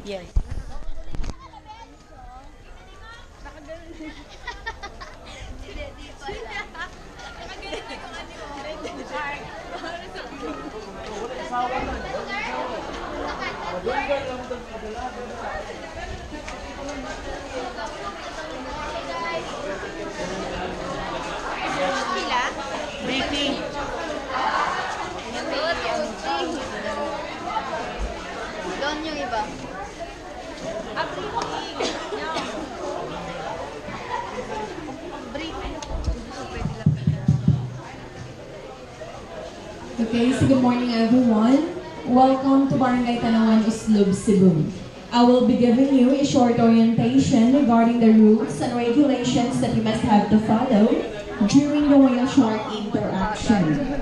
Yes. Pila? Briefing. Doon yung iba. Okay, so good morning everyone. Welcome to Barangay Tanawan, Islub, Cebu. I will be giving you a short orientation regarding the rules and regulations that you must have to follow during the whale shark interaction.